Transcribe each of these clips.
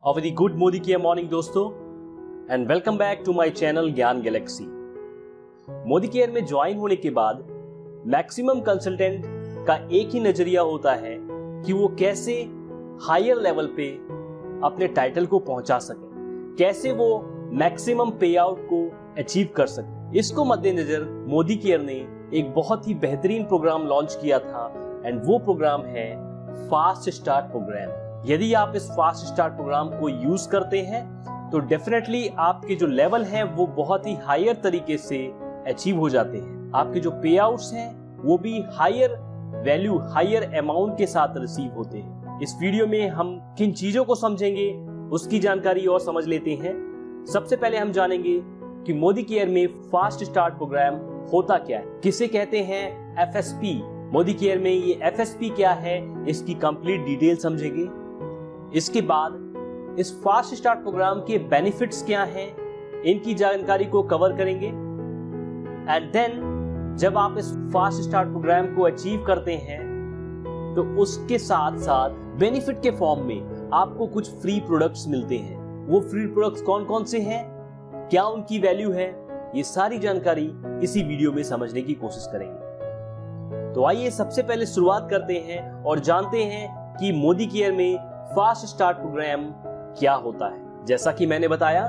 A very good Modicare morning दोस्तों and welcome back to my channel Gyan galaxy. Modi care में join होने के बाद मैक्सिमम कंसल्टेंट का एक ही नजरिया होता है कि वो कैसे हायर लेवल पे अपने टाइटल को पहुंचा सके, कैसे वो मैक्सिमम पे आउट को अचीव कर सके। इसको मद्देनजर मोदी केयर ने एक बहुत ही बेहतरीन प्रोग्राम लॉन्च किया था एंड वो प्रोग्राम है फास्ट स्टार्ट प्रोग्राम। यदि आप इस फास्ट स्टार्ट प्रोग्राम को यूज करते हैं तो डेफिनेटली आपके जो लेवल हैं वो बहुत ही हायर तरीके से अचीव हो जाते हैं। आपके जो पे आउट्स हैं वो भी हायर वैल्यू, हायर अमाउंट के साथ रिसीव होते हैं। इस वीडियो में हम किन चीजों को समझेंगे उसकी जानकारी और समझ लेते हैं। सबसे पहले हम जानेंगे कि मोदी केयर में फास्ट स्टार्ट प्रोग्राम होता क्या है, किसे कहते हैं FSP। मोदी केयर में ये FSP क्या है, इसकी कंप्लीट डिटेल समझेंगे। इसके बाद इस फास्ट स्टार्ट प्रोग्राम के बेनिफिट्स क्या हैं, इनकी जानकारी को कवर करेंगे। एंड देन जब आप इस फास्ट स्टार्ट प्रोग्राम को अचीव करते हैं तो उसके साथ साथ बेनिफिट के फॉर्म में आपको कुछ फ्री प्रोडक्ट्स मिलते हैं। वो फ्री प्रोडक्ट्स कौन कौन से हैं, क्या उनकी वैल्यू है, ये सारी जानकारी इसी वीडियो में समझने की कोशिश करेंगे। तो आइए सबसे पहले शुरुआत करते हैं और जानते हैं कि मोदी केयर में फास्ट स्टार्ट प्रोग्राम क्या होता है। जैसा कि मैंने बताया,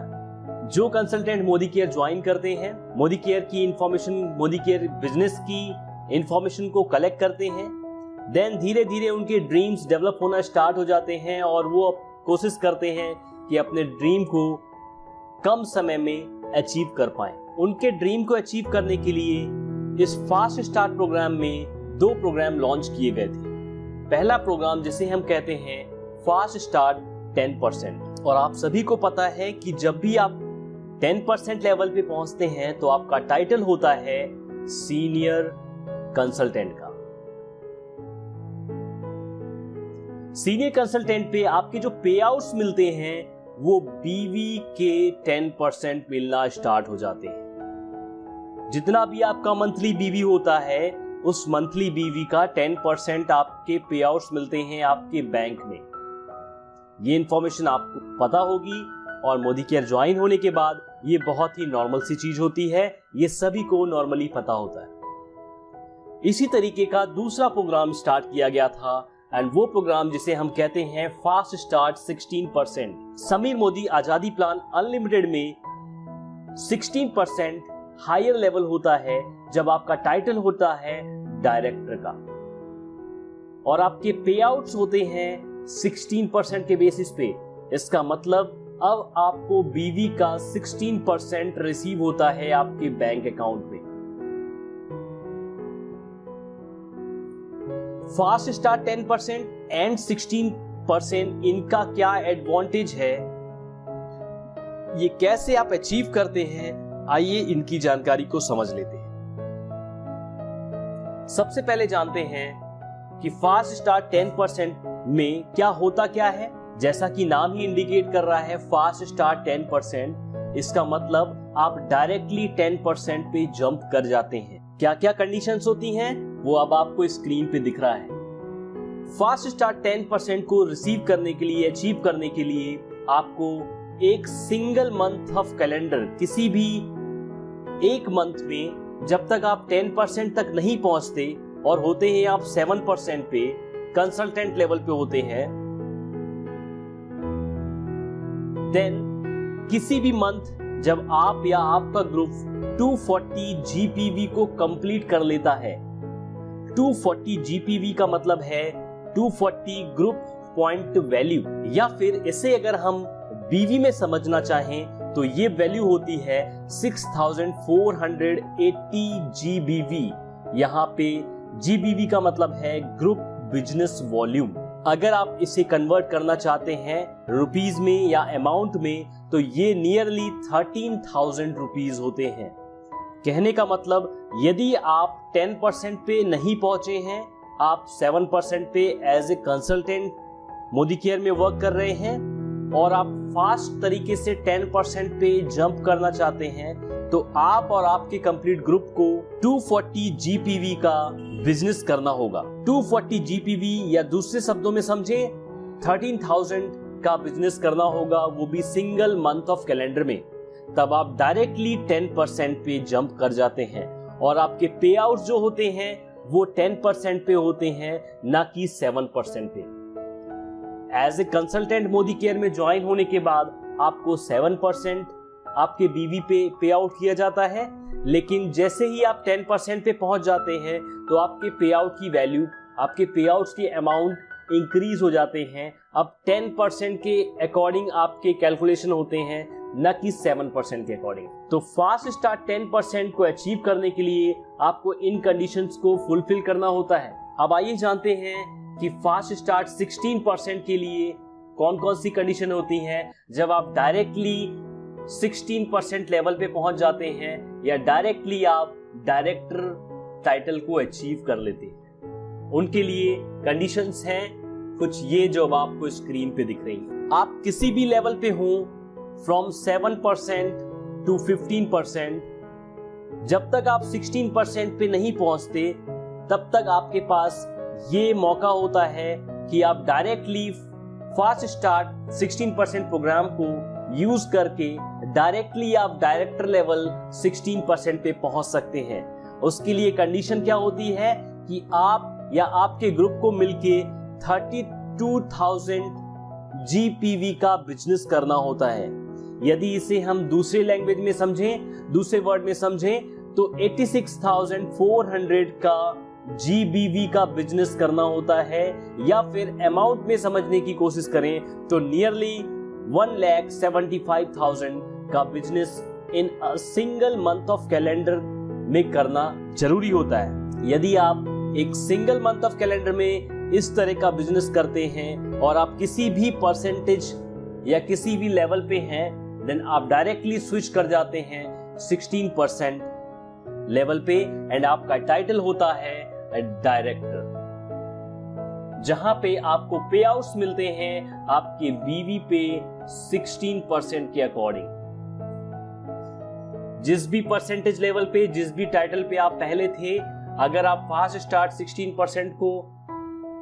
जो कंसल्टेंट मोदी केयर ज्वाइन करते हैं, मोदी केयर की इंफॉर्मेशन, मोदी केयर बिजनेस की इंफॉर्मेशन को कलेक्ट करते हैं, देन धीरे धीरे उनके ड्रीम्स डेवलप होना स्टार्ट हो जाते हैं और वो कोशिश करते हैं कि अपने ड्रीम को कम समय में अचीव कर पाए। उनके ड्रीम को अचीव करने के लिए इस फास्ट स्टार्ट प्रोग्राम में 2 प्रोग्राम लॉन्च किए गए थे। पहला प्रोग्राम जिसे हम कहते हैं फास्ट स्टार्ट 10%। और आप सभी को पता है कि जब भी आप 10% लेवल पे पहुंचते हैं तो आपका टाइटल होता है सीनियर कंसल्टेंट का। सीनियर कंसल्टेंट पे आपके जो पे आउट्स मिलते हैं वो BV के 10% मिलना स्टार्ट हो जाते हैं। जितना भी आपका मंथली BV होता है उस मंथली BV का 10% आपके पे आउट्स मिलते हैं आपके बैंक में। ये इंफॉर्मेशन आपको पता होगी और मोदी केयर ज्वाइन होने के बाद ये बहुत ही नॉर्मल सी चीज होती है, ये सभी को नॉर्मली पता होता है। इसी तरीके का दूसरा प्रोग्राम स्टार्ट किया गया था एंड वो प्रोग्राम जिसे हम कहते हैं फास्ट स्टार्ट 16%। समीर मोदी आजादी प्लान अनलिमिटेड में 16% हायर लेवल होता है जब आपका टाइटल होता है डायरेक्टर का और आपके पे आउट्स होते हैं 16% के बेसिस पे। इसका मतलब अब आपको BV का 16% रिसीव होता है आपके बैंक अकाउंट में। फास्ट स्टार्ट 10% एंड 16%, इनका क्या एडवांटेज है, ये कैसे आप अचीव करते हैं, आइए इनकी जानकारी को समझ लेते हैं। सबसे पहले जानते हैं कि फास्ट स्टार्ट 10% में क्या होता क्या है। जैसा कि नाम ही इंडिकेट कर रहा है फास्ट स्टार्ट 10%, इसका मतलब आप डायरेक्टली 10% पे जंप कर जाते हैं। क्या क्या कंडीशंस होती हैं वो अब आपको स्क्रीन पे दिख रहा है। फास्ट स्टार्ट 10% को रिसीव करने के लिए, अचीव करने के लिए आपको एक सिंगल मंथ ऑफ कैलेंडर, किसी भी एक मंथ में जब तक आप 10% तक नहीं पहुंचते और होते हैं आप 7% पे, कंसल्टेंट लेवल पे होते हैं, देन किसी भी मंथ जब आप या आपका ग्रुप 240 GPV को कंप्लीट कर लेता है। 240 GPV का मतलब है 240 ग्रुप पॉइंट वैल्यू, या फिर इसे अगर हम BV में समझना चाहें तो ये वैल्यू होती है 6480 GBV। यहाँ पे GBV का मतलब है ग्रुप बिजनेस वॉल्यूम। अगर आप इसे कन्वर्ट करना चाहते हैं रुपीज में या अमाउंट में तो ये नियरली 13,000 रुपीज होते हैं। कहने का मतलब यदि आप 10% पे नहीं पहुंचे हैं, आप 7% पे as a consultant Modi care में वर्क कर रहे हैं और आप फास्ट तरीके से 10% पे जंप करना चाहते हैं तो आप और आपके कंप्लीट ग्रुप को 240 GPV का बिजनेस करना होगा। 240 GPV या दूसरे शब्दों में समझें 13,000 का बिजनेस करना होगा, वो भी सिंगल मंथ ऑफ कैलेंडर में, तब आप डायरेक्टली 10% पे जंप कर जाते हैं और आपके पे आउट जो होते हैं वो 10% पे होते हैं, ना कि 7% पे। As a consultant Modi care में ज्वाइन होने के बाद आपको 7% आपके बीवी पे पे आउट किया जाता है, लेकिन जैसे ही आप 10% पे पहुंच जाते हैं तो आपके पे आउट की वैल्यू, आपके पे आउट्स के अमाउंट इंक्रीज हो जाते हैं। अब 10% के अकॉर्डिंग आपके कैलकुलेशन होते हैं, न कि 7% के अकॉर्डिंग। तो फास्ट स्टार्ट 10% को अचीव करने के लिए आपको इन कंडीशंस को फुलफिल करना होता है। अब आइए जानते हैं कि फास्ट स्टार्ट 16% के लिए कौन कौन सी कंडीशन होती हैं। जब आप डायरेक्टली 16% लेवल पे पहुंच जाते हैं या डायरेक्टली आप डायरेक्टर टाइटल को अचीव कर लेते हैं, उनके लिए कंडीशंस हैं कुछ ये जो अब आपको स्क्रीन पे दिख रही हैं। आप किसी भी लेवल पे हो, फ्रॉम 7% टू 15%, जब तक आप 16% पे नहीं पहुंचते तब तक आपके पास ये मौका होता है कि आप डायरेक्टली फास्ट स्टार्ट 16% प्रोग्राम को यूज करके डायरेक्टली आप डायरेक्टर लेवल 16% पे पहुंच सकते हैं। उसके लिए कंडीशन क्या होती है कि आप या आपके ग्रुप को मिलके 32,000 GPV का बिजनेस करना होता है। यदि इसे हम दूसरे लैंग्वेज में समझें, दूसरे वर्ड में समझें, तो 86,400 का GBV का बिजनेस करना होता है, या फिर अमाउंट में समझने की कोशिश करें तो नियरली 1,75,000 का business in a single month of calendar में करना जरूरी होता है। यदि आप एक सिंगल मंथ ऑफ कैलेंडर में इस तरह का बिजनेस करते हैं और आप किसी भी परसेंटेज या किसी भी लेवल पे हैं, देन आप डायरेक्टली स्विच कर जाते हैं 16% लेवल पे एंड आपका टाइटल होता है डायरेक्टर, जहां पे आपको पे आउट्स मिलते हैं आपके बीवी पे 16% के अकॉर्डिंग। जिस भी परसेंटेज लेवल पे, जिस भी टाइटल पे आप पहले थे, अगर आप फास्ट स्टार्ट 16% को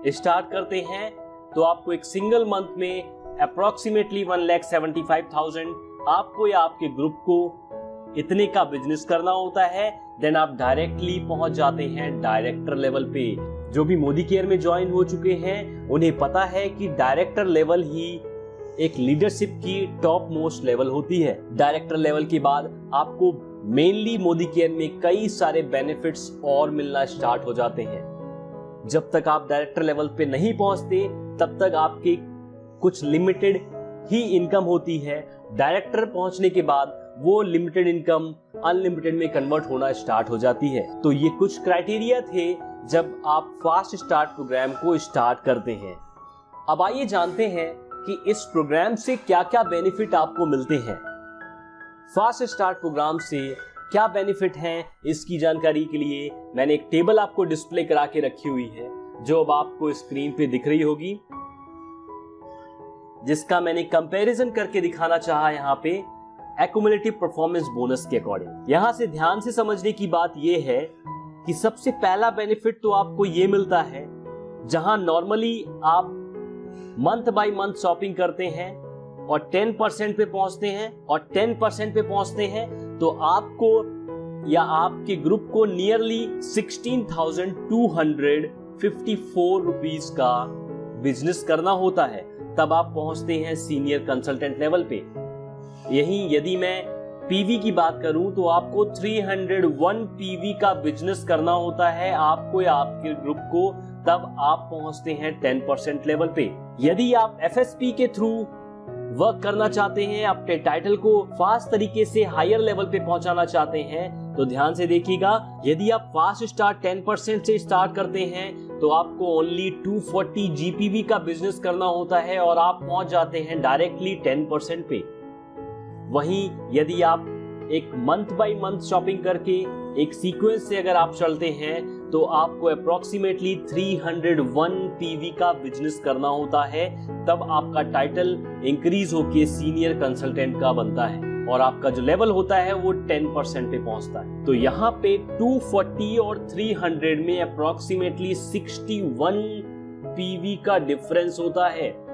स्टार्ट करते हैं तो आपको एक सिंगल मंथ में अप्रोक्सीमेटली 1,75,000 आपको या आपके ग्रुप को इतने का बिजनेस करना होता है। देन आप डायरेक्टली पहुंच जाते हैं डायरेक्टर लेवल पे। जो भी मोदी केयर में ज्वाइन हो चुके हैं उन्हें पता है कि डायरेक्टर लेवल ही एक लीडरशिप की टॉप मोस्ट लेवल होती है। डायरेक्टर लेवल के बाद आपको मेनली मोदी केयर में कई सारे बेनिफिट्स और मिलना स्टार्ट हो जाते हैं। जब तक आप डायरेक्टर लेवल पे नहीं पहुंचते तब तक आपकी कुछ लिमिटेड ही इनकम होती है। डायरेक्टर पहुंचने के बाद वो लिमिटेड इनकम अनलिमिटेड में कन्वर्ट होना स्टार्ट हो जाती है। तो ये कुछ क्राइटेरिया थे जब आप फास्ट स्टार्ट प्रोग्राम को स्टार्ट करते हैं। अब आइए जानते हैं कि इस प्रोग्राम से क्या क्या बेनिफिट आपको मिलते हैं। फास्ट स्टार्ट प्रोग्राम से क्या बेनिफिट हैं, इसकी जानकारी के लिए मैंने एक टेबल आपको डिस्प्ले करा के रखी हुई है, जो अब आपको स्क्रीन पे दिख रही होगी, जिसका मैंने कंपैरिजन करके दिखाना चाहा यहाँ पे एक्युमुलेटिव परफॉर्मेंस बोनस के अकॉर्डिंग। यहां से ध्यान से समझने की बात यह है कि सबसे पहला बेनिफिट तो आपको ये मिलता है, जहां नॉर्मली आप मंथ बाय मंथ शॉपिंग करते हैं और 10% पे पहुंचते हैं और 10% पे पहुंचते हैं, तो आपको या आपके ग्रुप को नियरली 16,254 रुपीज का बिजनेस करना होता है। तब आप पहुंचते हैं सीनियर कंसल्टेंट लेवल पे। यही यदि मैं पीवी की बात करूं तो आपको 301 पीवी का बिजनेस करना होता है आपको या आपके ग्रुप को, तब आप पहुंचते हैं 10% लेवल पे। यदि आप एफएसपी के थ्रू वर्क करना चाहते हैं, अपने टाइटल को फास्ट तरीके से हायर लेवल पे पहुंचाना चाहते हैं, तो ध्यान से देखिएगा। यदि आप फास्ट स्टार्ट 10% से स्टार्ट करते हैं तो आपको ओनली 240 जीपीवी का बिजनेस करना होता है और आप पहुंच जाते हैं डायरेक्टली 10% पे। वहीं यदि आप एक मंथ बाय मंथ शॉपिंग करके एक सीक्वेंस से अगर आप चलते हैं तो आपको अप्रोक्सीमेटली 301 पीवी का बिजनेस करना होता है, तब आपका टाइटल इंक्रीज होके सीनियर कंसल्टेंट का बनता है और आपका जो लेवल होता है वो 10% पे पहुंचता है। तो यहाँ पे 240 और 300 में अप्रोक्सीमेटली 61 पीवी का डिफरेंस होता है।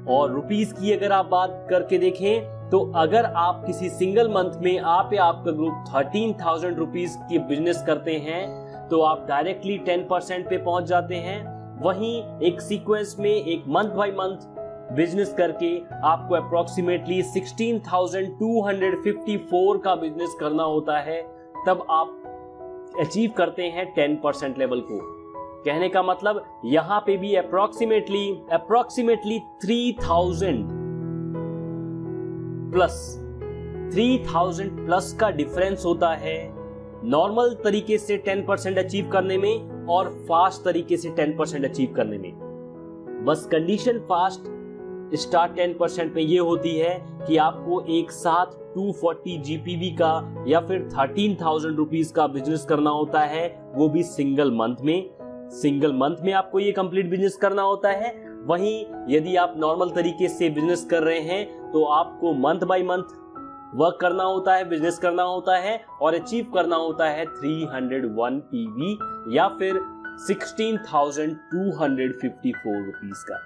और रुपीस की अगर आप बात करके देखें तो अगर आप किसी सिंगल मंथ में आप या आपका ग्रुप 13,000 रुपीस की बिजनेस करते हैं तो आप डायरेक्टली 10% पे पहुंच जाते हैं। वहीं एक सीक्वेंस में एक मंथ बाय मंथ बिजनेस करके आपको अप्रोक्सीमेटली 16,254 का बिजनेस करना होता है, तब आप अचीव करते हैं 10% लेवल को। कहने का मतलब यहां पे भी अप्रोक्सीमेटली 3,000 प्लस का डिफरेंस होता है नॉर्मल तरीके से 10% अचीव करने में और फास्ट तरीके से 10% अचीव करने में। बस कंडीशन फास्ट स्टार्ट 10% में ये होती है कि आपको एक साथ 240 जीपीवी का या फिर 13,000 रुपीस का बिजनेस करना होता है, वो भी सिंगल मंथ में आपको ये कंप्लीट बिजनेस करना होता है। वहीं यदि आप नॉर्मल तरीके से बिजनेस कर रहे हैं तो आपको मंथ बाय मंथ वर्क करना होता है, बिजनेस करना होता है और अचीव करना होता है 301 पीवी या फिर 16,254 रुपीस का।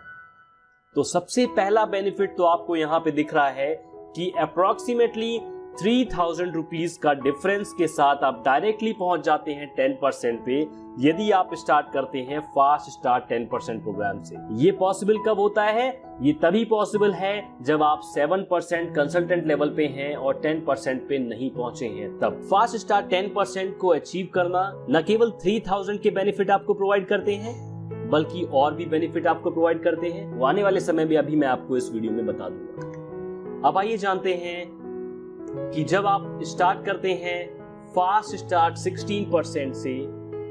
तो सबसे पहला बेनिफिट तो आपको यहां पे दिख रहा है कि अप्रोक्सीमेटली 3,000 रुपीस का डिफरेंस के साथ आप डायरेक्टली पहुंच जाते हैं 10% पे यदि आप स्टार्ट करते हैं फास्ट स्टार्ट 10% प्रोग्राम से। ये पॉसिबल कब होता है? ये तभी पॉसिबल है जब आप 7% कंसल्टेंट लेवल पे हैं और 10% पे नहीं पहुंचे हैं। तब फास्ट स्टार्ट 10% को अचीव करना न केवल 3,000 के बेनिफिट आपको प्रोवाइड करते हैं बल्कि और भी बेनिफिट आपको प्रोवाइड करते हैं। वो आने वाले समय में अभी मैं आपको इस वीडियो में बता दूंगा। अब आइए जानते हैं कि जब आप स्टार्ट करते हैं फास्ट स्टार्ट 16% से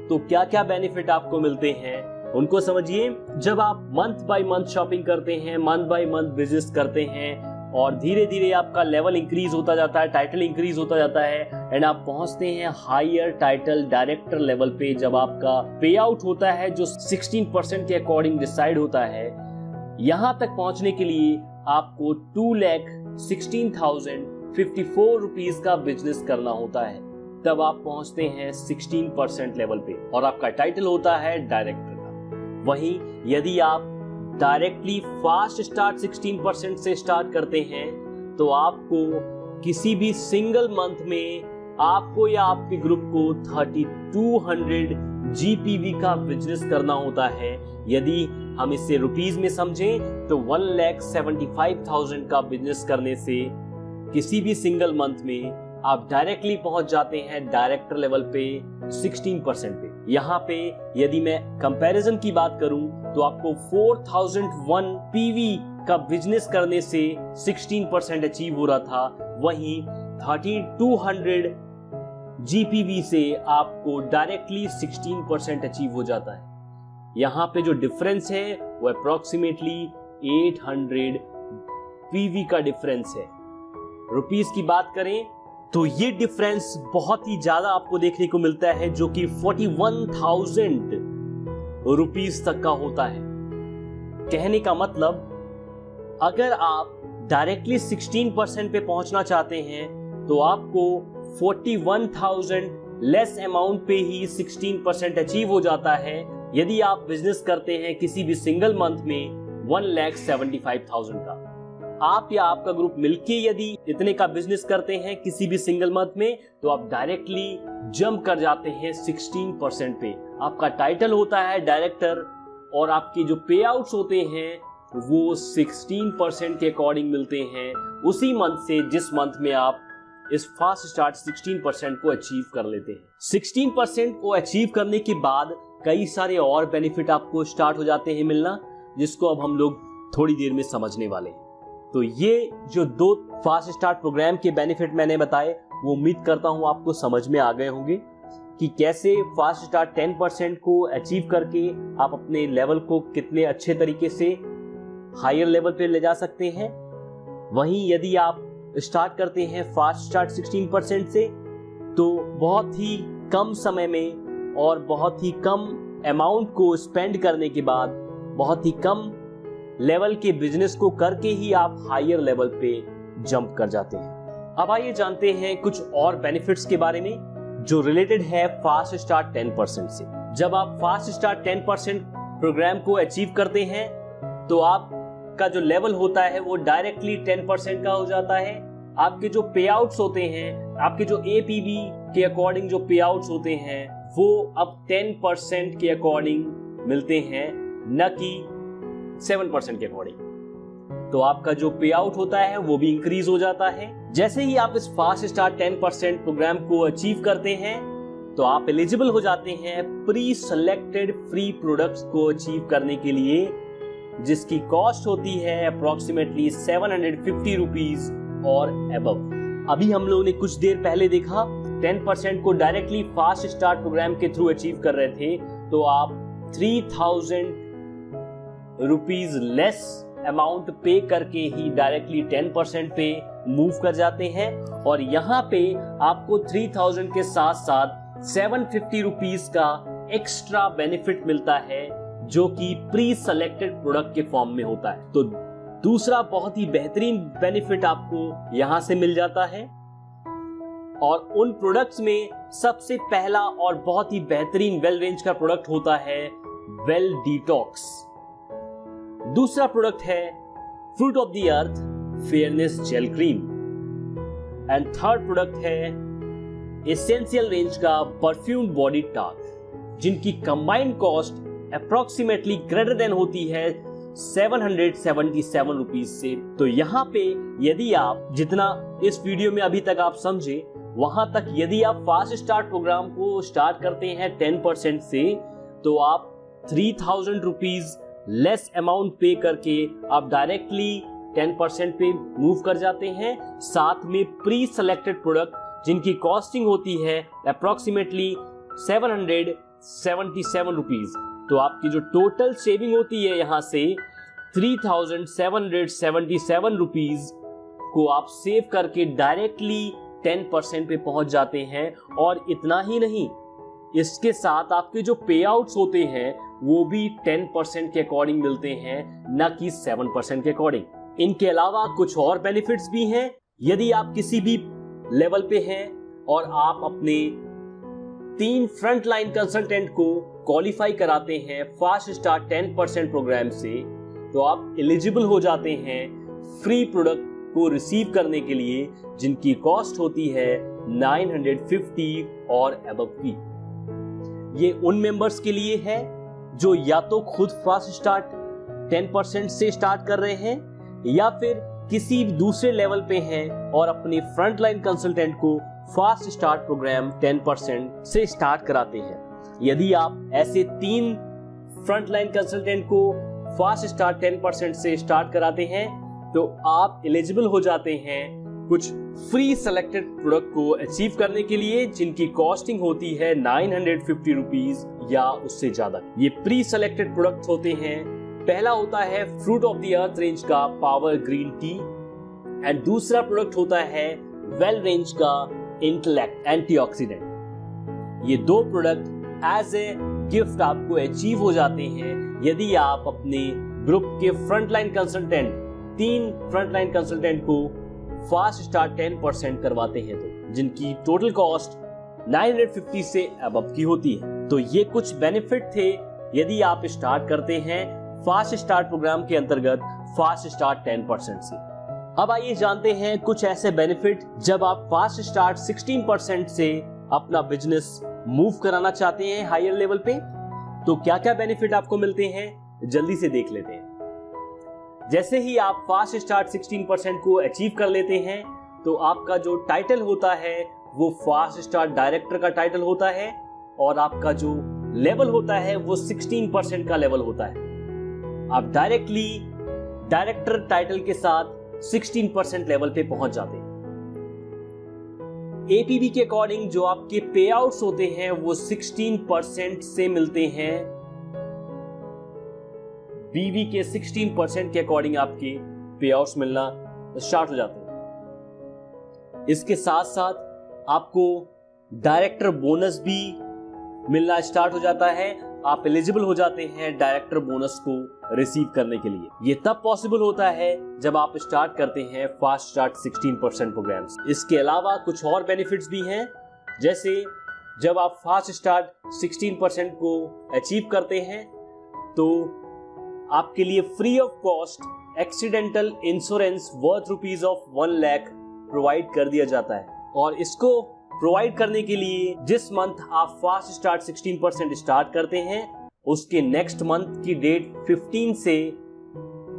तो क्या क्या बेनिफिट आपको मिलते हैं, उनको समझिए। जब आप मंथ बाय मंथ शॉपिंग करते हैं, मंथ बाय मंथ बिजनेस करते हैं और धीरे धीरे आपका लेवल इंक्रीज होता जाता है, टाइटल इंक्रीज होता जाता है एंड आप पहुंचते हैं हायर टाइटल डायरेक्टर लेवल पे, जब आपका पे आउट होता है जो 16% के अकॉर्डिंग डिसाइड होता है। यहां तक पहुंचने के लिए आपको 2,16,054 रुपीस का बिजनेस करना होता है, तब आप पहुंचते हैं 16% लेवल पे और आपका टाइटल होता है डायरेक्टर का। वहीं यदि आप डायरेक्टली फास्ट स्टार्ट 16% से स्टार्ट करते हैं तो आपको किसी भी सिंगल मंथ में आपको या आपके ग्रुप को 3,200 जीपीवी का बिजनेस करना होता है। यदि हम इसे रुपीस में समझें तो 1,75,000 का बिजनेस करने से किसी भी सिंगल मंथ में आप डायरेक्टली पहुंच जाते हैं डायरेक्टर लेवल पे 16% पे। यहाँ पे यदि मैं कंपैरिजन की बात करूं तो आपको 4,001 पीवी का बिजनेस करने से 16% अचीव हो रहा था, वहीं 3,200 जीपीवी से आपको डायरेक्टली 16% अचीव हो जाता है। यहाँ पे जो डिफरेंस है वो अप्रोक्सीमेटली 800 पीवी का डिफरेंस है। रुपीस की बात करें तो ये डिफरेंस बहुत ही ज्यादा आपको देखने को मिलता है, जो कि 41,000 रुपीस तक का होता है। कहने का मतलब अगर आप डायरेक्टली 16% पे पहुंचना चाहते हैं तो आपको 41,000 लेस अमाउंट पे ही 16% अचीव हो जाता है। यदि आप बिजनेस करते हैं किसी भी सिंगल मंथ में 1,75,000 का, आप या आपका ग्रुप मिलके यदि इतने का बिजनेस करते हैं किसी भी सिंगल मंथ में तो आप डायरेक्टली जंप कर जाते हैं 16% पे। आपका टाइटल होता है डायरेक्टर और आपके जो पे आउट्स होते हैं वो 16% के अकॉर्डिंग मिलते हैं उसी मंथ से जिस मंथ में आप इस फास्ट स्टार्ट 16% को अचीव कर लेते हैं। 16% को अचीव करने के बाद कई सारे और बेनिफिट आपको स्टार्ट हो जाते हैं मिलना, जिसको अब हम लोग थोड़ी देर में समझने वाले हैं। तो ये जो 2 फास्ट स्टार्ट प्रोग्राम के बेनिफिट मैंने बताए वो उम्मीद करता हूं आपको समझ में आ गए होंगे कि कैसे फास्ट स्टार्ट 10% को अचीव करके आप अपने लेवल को कितने अच्छे तरीके से हायर लेवल पे ले जा सकते हैं। वहीं यदि आप स्टार्ट करते हैं फास्ट स्टार्ट 16% से तो बहुत ही कम समय में और बहुत ही कम अमाउंट को स्पेंड करने के बाद बहुत ही कम लेवल के बिजनेस को करके ही आप हायर लेवल पे जंप कर जाते हैं। अब आइए जानते हैं कुछ और बेनिफिट्स के बारे में जो रिलेटेड है फास्ट स्टार्ट 10% से। जब आप फास्ट स्टार्ट 10% प्रोग्राम को अचीव करते हैं तो आप का जो लेवल होता है वो डायरेक्टली 10% का हो जाता है। आपके जो पे आउट्स होते हैं, आपके जो एपीबी के अकॉर्डिंग जो पे आउट्स होते हैं वो अब 10% के अकॉर्डिंग मिलते हैं, न कि 7% के अकॉर्डिंग। तो आपका जो पे आउट होता है वो भी इंक्रीज हो जाता है। जैसे ही आप इस फास्ट स्टार्ट 10% प्रोग्राम को अचीव करते हैं तो आप एलिजिबल हो जाते हैं प्री सेलेक्टेड फ्री प्रोडक्ट्स को अचीव करने के लिए, जिसकी कॉस्ट होती है अप्रोक्सीमेटली 750 रुपीज और अबव। अभी हम लोगों ने कुछ देर पहले देखा 10% को डायरेक्टली फास्ट स्टार्ट प्रोग्राम के थ्रू अचीव कर रहे थे, तो आप 3000 रुपीज लेस अमाउंट पे करके ही डायरेक्टली 10% पे मूव कर जाते हैं। और यहाँ पे आपको 3000 के साथ साथ 750 रुपीज का एक्स्ट्रा बेनिफिट मिलता है, जो कि प्री सेलेक्टेड प्रोडक्ट के फॉर्म में होता है। तो दूसरा बहुत ही बेहतरीन बेनिफिट आपको यहां से मिल जाता है। और उन प्रोडक्ट्स में सबसे पहला और बहुत ही बेहतरीन वेल रेंज का प्रोडक्ट होता है वेल डिटॉक्स। दूसरा प्रोडक्ट है fruit of the earth fairness gel cream. And third product है एसेंशियल रेंज का परफ्यूम बॉडी टाल्क, जिनकी combined cost approximately greater than होती है 777 रुपीज से। तो यहाँ पे यदि आप जितना इस वीडियो में अभी तक आप समझे, वहां तक यदि आप फास्ट स्टार्ट प्रोग्राम को स्टार्ट करते हैं 10% से, तो आप 3000 रुपीज लेस अमाउंट पे करके आप डायरेक्टली 10% पे मूव कर जाते हैं। साथ में प्री सेलेक्टेड प्रोडक्ट जिनकी कॉस्टिंग होती है अप्रोक्सीमेटली 777 रुपीज, तो आपकी जो टोटल सेविंग होती है यहाँ से 3777 रुपीज को आप सेव करके डायरेक्टली 10% पे पहुंच जाते हैं। और इतना ही नहीं, इसके साथ आपके जो पे आउट्स होते हैं वो भी 10% के अकॉर्डिंग मिलते हैं, न कि 7% के अकॉर्डिंग। इनके अलावा कुछ और बेनिफिट्स भी हैं। यदि आप किसी भी लेवल पे हैं और आप अपने 3 फ्रंट लाइन कंसल्टेंट को क्वालिफाई कराते हैं फास्ट स्टार्ट 10% प्रोग्राम से, तो आप एलिजिबल हो जाते हैं फ्री प्रोडक्ट को रिसीव करने के लिए, जिनकी कॉस्ट होती है 950 और अबव की। ये उन मेंबर्स के लिए है जो या तो खुद फास्ट स्टार्ट 10% से स्टार्ट कर रहे हैं, या फिर किसी दूसरे लेवल पे हैं और अपने फ्रंट लाइन कंसल्टेंट को फास्ट स्टार्ट प्रोग्राम 10% से स्टार्ट कराते हैं। यदि आप ऐसे 3 फ्रंट लाइन कंसल्टेंट को फास्ट स्टार्ट 10% से स्टार्ट कराते हैं, तो आप एलिजिबल हो जाते हैं कुछ फ्री सेलेक्टेड प्रोडक्ट को अचीव करने के लिए, जिनकी कॉस्टिंग होती है 950 रुपीज या उससे ज्यादा। ये प्री सेलेक्टेड प्रोडक्ट होते हैं। पहला होता है fruit of the earth range का पावर ग्रीन टी, एंड दूसरा प्रोडक्ट होता है वेल रेंज का इंटेलेक्ट एंटीऑक्सीडेंट। ये 2 प्रोडक्ट एज ए गिफ्ट आपको अचीव हो जाते हैं यदि आप अपने ग्रुप के फ्रंटलाइन कंसल्टेंट 3 फ्रंटलाइन कंसल्टेंट को फास्ट स्टार्ट 10% करवाते हैं, तो जिनकी टोटल कॉस्ट 950 से अबव की होती है। तो ये कुछ बेनिफिट थे यदि आप स्टार्ट करते हैं फास्ट स्टार्ट प्रोग्राम के अंतर्गत फास्ट स्टार्ट 10% से। अब आइए जानते हैं कुछ ऐसे बेनिफिट जब आप फास्ट स्टार्ट 16% से अपना बिजनेस मूव कराना चाहते हैं हायर लेवल पे, तो क्या क्या बेनिफिट आपको मिलते हैं जल्दी से देख लेते हैं। जैसे ही आप फास्ट स्टार्ट 16% को अचीव कर लेते हैं, तो आपका जो टाइटल होता है वो फास्ट स्टार्ट डायरेक्टर का टाइटल होता है, और आपका जो लेवल होता है वो 16% का लेवल होता है। आप डायरेक्टली डायरेक्टर टाइटल के साथ 16% लेवल पे पहुंच जाते हैं। एपीबी के अकॉर्डिंग जो आपके पे आउट्स होते हैं वो 16% से मिलते हैं। बीवी के 16% के अकॉर्डिंग आपके पे आउट्स मिलना स्टार्ट हो जाते हैं। इसके साथ साथ आपको डायरेक्टर बोनस भी मिलना स्टार्ट हो जाता है। आप एलिजिबल हो जाते हैं डायरेक्टर बोनस को रिसीव करने के लिए। ये तब पॉसिबल होता है जब आप स्टार्ट करते हैं फास्ट स्टार्ट 16% प्रोग्राम्स। इसके अलावा कुछ और बेनिफिट्स भी हैं, जैसे जब आप फास्ट स्टार्ट 16% को अचीव करते हैं तो आपके लिए free of cost accidental insurance worth ₹1,00,000 provide कर दिया जाता है। और इसको प्रोवाइड करने के लिए जिस मंथ आप फास्ट स्टार्ट 16% स्टार्ट करते हैं, उसके नेक्स्ट मंथ की डेट 15 से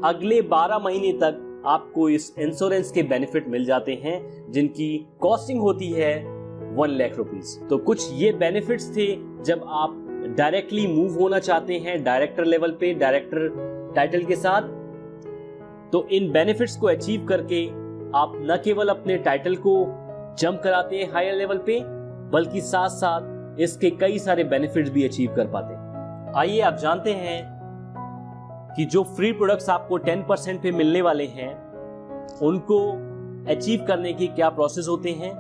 अगले 12 महीने तक आपको इस इंश्योरेंस के बेनिफिट मिल जाते हैं, जिनकी कॉस्टिंग होती है ₹1,00,000। तो कुछ ये बेनिफिट्स थे जब आप डायरेक्टली मूव होना चाहते हैं डायरेक्टर लेवल पे, डायरेक्टर टाइटल के साथ। तो इन बेनिफिट्स को अचीव करके आप न केवल अपने टाइटल को जंप कराते हैं हायर लेवल पे, बल्कि साथ साथ इसके कई सारे बेनिफिट्स भी अचीव कर पाते हैं। आइए आप जानते हैं कि जो फ्री प्रोडक्ट्स आपको 10% पे मिलने वाले हैं, उनको अचीव करने की क्या प्रोसेस होते हैं।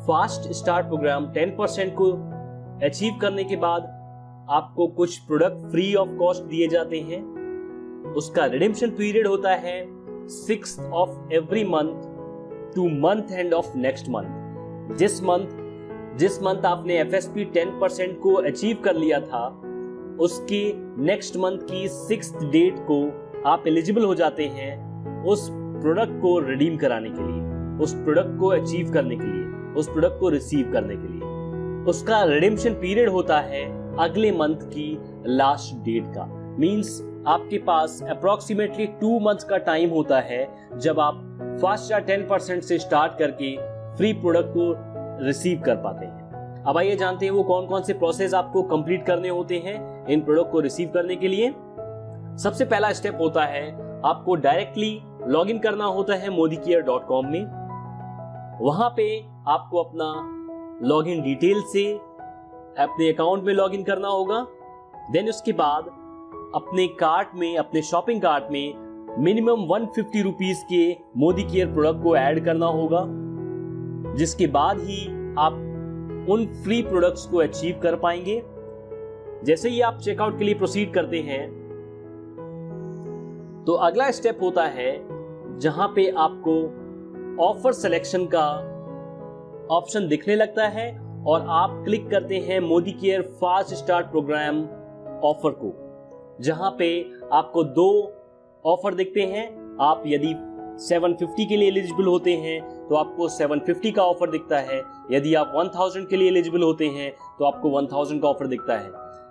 फास्ट स्टार्ट प्रोग्राम 10% को अचीव करने के बाद आपको कुछ प्रोडक्ट फ्री ऑफ कॉस्ट दिए जाते हैं। उसका रिडेम्पशन पीरियड होता है 6th of every month two month end of next month. जिस मंथ आपने FSP 10% को अचीव कर लिया था, उसकी नेक्स्ट मंथ की 6th डेट को आप एलिजिबल हो जाते हैं उस प्रोडक्ट को रिडीम कराने के लिए, उस प्रोडक्ट को अचीव करने के लिए, उस प्रोडक्ट को रिसीव करने के लिए। उसका रिडेम्पशन पीरियड होता है अगले मंथ की लास्ट डेट का। मींस आपके पास अप्रोक्सीमेटली 2 मंथ का टाइम होता है जब आप फास्ट स्टार्ट 10% से स्टार्ट करके फ्री प्रोडक्ट को रिसीव कर पाते हैं। अब आइए जानते हैं वो कौन कौन से प्रोसेस आपको कंप्लीट करने होते हैं इन प्रोडक्ट को रिसीव करने के लिए। सबसे पहला स्टेप होता है आपको डायरेक्टली लॉग इन करना होता है modicare.com में। वहां पे आपको अपना लॉग इन डिटेल से अपने अकाउंट में लॉग इन करना होगा। देन उसके बाद अपने कार्ट में, अपने शॉपिंग कार्ट में मिनिमम ₹150 के मोदीकेयर प्रोडक्ट को ऐड करना होगा, जिसके बाद ही आप उन फ्री प्रोडक्ट्स को अचीव कर पाएंगे। जैसे ही आप चेकआउट के लिए प्रोसीड करते हैं, तो अगला स्टेप होता है जहां पे आपको ऑफर सिलेक्शन का ऑप्शन दिखने लगता है और आप क्लिक करते हैं Modicare fast start programme offer को, जहां पे आपको 2 ऑफर दिखते हैं। आप यदि 750 के लिए एलिजिबल होते हैं तो आपको 750 का ऑफर दिखता है। यदि आप 1000 के लिए एलिजिबल होते हैं तो आपको 1000 का ऑफर दिखता है।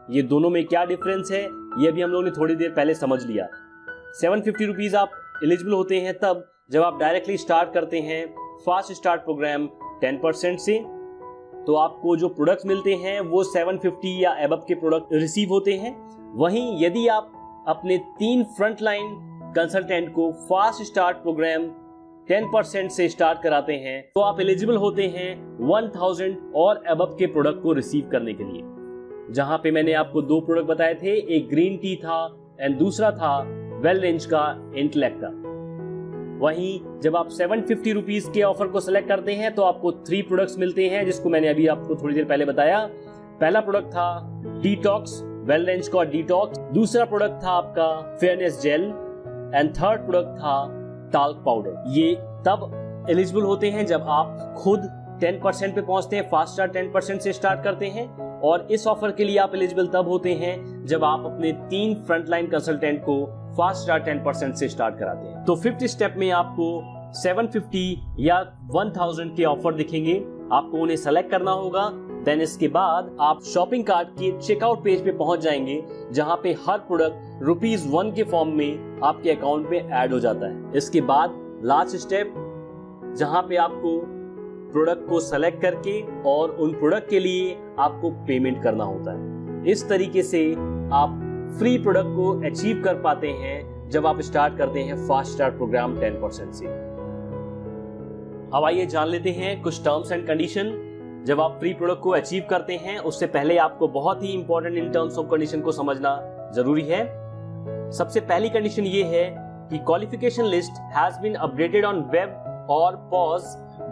ये दोनों में क्या डिफरेंस है, ये भी हम लोगों ने थोड़ी देर पहले समझ लिया। 750 रुपीज आप एलिजिबल होते हैं तब जब आप डायरेक्टली स्टार्ट करते हैं फास्ट स्टार्ट प्रोग्राम 10% से, तो आपको जो प्रोडक्ट्स मिलते हैं वो 750 या अबव के प्रोडक्ट रिसीव होते हैं। वहीं यदि आप अपने 3 फ्रंटलाइन कंसल्टेंट को फास्ट स्टार्ट प्रोग्राम 10% से स्टार्ट कराते हैं, तो आप एलिजिबल होते हैं 1000 और अबव के प्रोडक्ट को रिसीव करने के लिए। जहां पे मैंने आपको 2 प्रोडक्ट बताए थे, एक ग्रीन टी था एंड दूसरा था वेल रेंज का इंटेलेक्ट का। वहीं जब आप 750 रुपीज के ऑफर को सिलेक्ट करते हैं तो आपको 3 प्रोडक्ट्स मिलते हैं, जिसको मैंने अभी आपको थोड़ी देर पहले बताया। पहला प्रोडक्ट था डिटॉक्स, वेल रेंज का डिटॉक्स। दूसरा प्रोडक्ट था आपका fairness gel and third product था टाल्क पाउडर। ये तब एलिजिबल होते हैं जब आप खुद 10% पे पहुंचते हैं, फास्ट स्टार्ट 10% से स्टार्ट करते हैं। और इस ऑफर के लिए आप एलिजिबल तब होते हैं जब आप अपने 3 फ्रंटलाइन कंसल्टेंट को फास्ट स्टार्ट 10% से स्टार्ट कराते हैं। तो 5th स्टेप में आपको 750 या 1000 के ऑफर दिखेंगे, आपको उन्हें सेलेक्ट करना होगा। देन इसके बाद आप शॉपिंग कार्ट के चेकआउट पेज पे पहुंच जाएंगे, जहां पे हर प्रोडक्ट ₹1 के फॉर्म में आपके अकाउंट में ऐड हो जाता है। इसके बाद लास्ट स्टेप, जहां पे आपको प्रोडक्ट को सेलेक्ट करके और उन प्रोडक्ट के लिए आपको पेमेंट करना होता है। इस तरीके से आप फ्री प्रोडक्ट को अचीव कर पाते हैं जब आप स्टार्ट करते हैं फास्ट स्टार्ट प्रोग्राम 10% से। अब आइए जान लेते हैं कुछ टर्म्स एंड कंडीशन। जब आप फ्री प्रोडक्ट को अचीव करते हैं, उससे पहले आपको बहुत ही important in terms of condition को समझना जरूरी है। सबसे पहली कंडीशन ये है कि qualification list has been updated on web और pause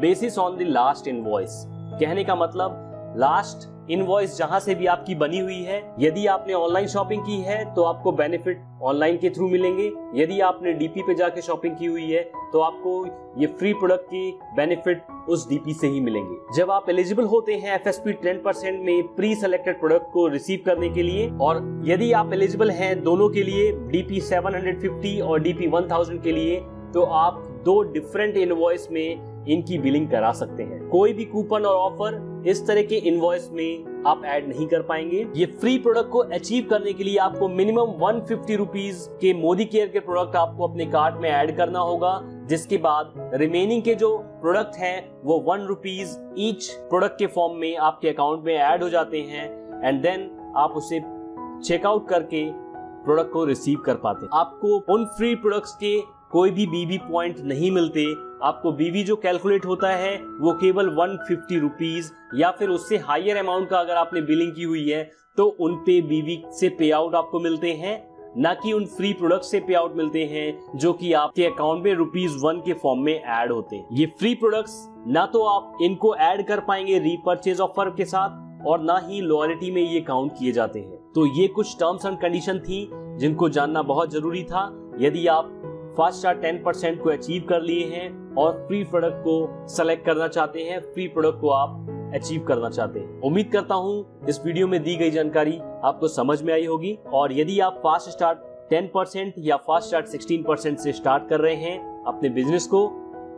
basis on the last invoice. कहने का मतलब लास्ट इनवॉइस जहां से भी आपकी बनी हुई है। यदि आपने ऑनलाइन शॉपिंग की है तो आपको बेनिफिट ऑनलाइन के थ्रू मिलेंगे। यदि आपने डीपी पे जाके शॉपिंग की हुई है तो आपको ये फ्री प्रोडक्ट की बेनिफिट उस डीपी से ही मिलेंगे। जब आप एलिजिबल होते हैं एफएसपी 10% में प्री सेलेक्टेड प्रोडक्ट को रिसीव करने के लिए, और यदि आप एलिजिबल हैं दोनों के लिए, डीपी 750 और डीपी 1000 के लिए, तो आप 2 डिफरेंट इनवॉइस में इनकी बिलिंग करा सकते हैं। कोई भी कूपन और ऑफर इस तरह के इनवॉइस में आप ऐड नहीं कर पाएंगे। ये फ्री प्रोडक्ट को अचीव करने के लिए आपको मिनिमम 150 रुपीज के मोदी केयर के प्रोडक्ट आपको अपने कार्ट में ऐड करना होगा, जिसके बाद रिमेनिंग के जो प्रोडक्ट हैं वो 1 रुपीज ईच प्रोडक्ट के फॉर्म में आपके अकाउंट में ऐड हो जाते हैं, एंड देन आप उसे चेकआउट करके प्रोडक्ट को रिसीव कर पाते हैं। आपको उन फ्री प्रोडक्ट्स के कोई भी बीबी पॉइंट नहीं मिलते। आपको बीबी जो कैलकुलेट होता है वो केवल 150 रुपीज या फिर उससे हायर अमाउंट का अगर आपने बिलिंग की हुई है तो उन पे बीबी से पे आउट आपको मिलते हैं, ना कि उन फ्री प्रोडक्ट से पे आउट मिलते हैं जो कि आपके अकाउंट में ₹1 के फॉर्म में ऐड होते हैं। ये फ्री प्रोडक्ट्स ना तो आप इनको ऐड कर पाएंगे रीपर्चेज ऑफर के साथ, और ना ही लॉयल्टी में ये काउंट किए जाते हैं। तो ये कुछ टर्म्स एंड कंडीशन थी जिनको जानना बहुत जरूरी था। यदि आप फास्ट स्टार्ट 10% को अचीव कर लिए हैं और फ्री प्रोडक्ट को सेलेक्ट करना चाहते हैं, फ्री प्रोडक्ट को आप अचीव करना चाहते हैं। उम्मीद करता हूं इस वीडियो में दी गई जानकारी आपको समझ में आई होगी। और यदि आप फास्ट स्टार्ट 10% या फास्ट स्टार्ट 16% से स्टार्ट कर रहे हैं अपने बिजनेस को,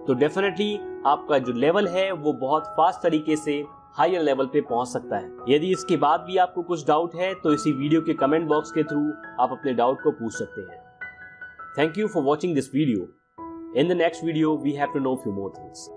तो डेफिनेटली आपका जो लेवल है वो बहुत फास्ट तरीके से हायर लेवल पे पहुंच सकता है। यदि इसके बाद भी आपको कुछ डाउट है तो इसी वीडियो के कमेंट बॉक्स के थ्रू आप अपने डाउट को पूछ सकते हैं। Thank you for watching this video. In the next video, we have to know few more things.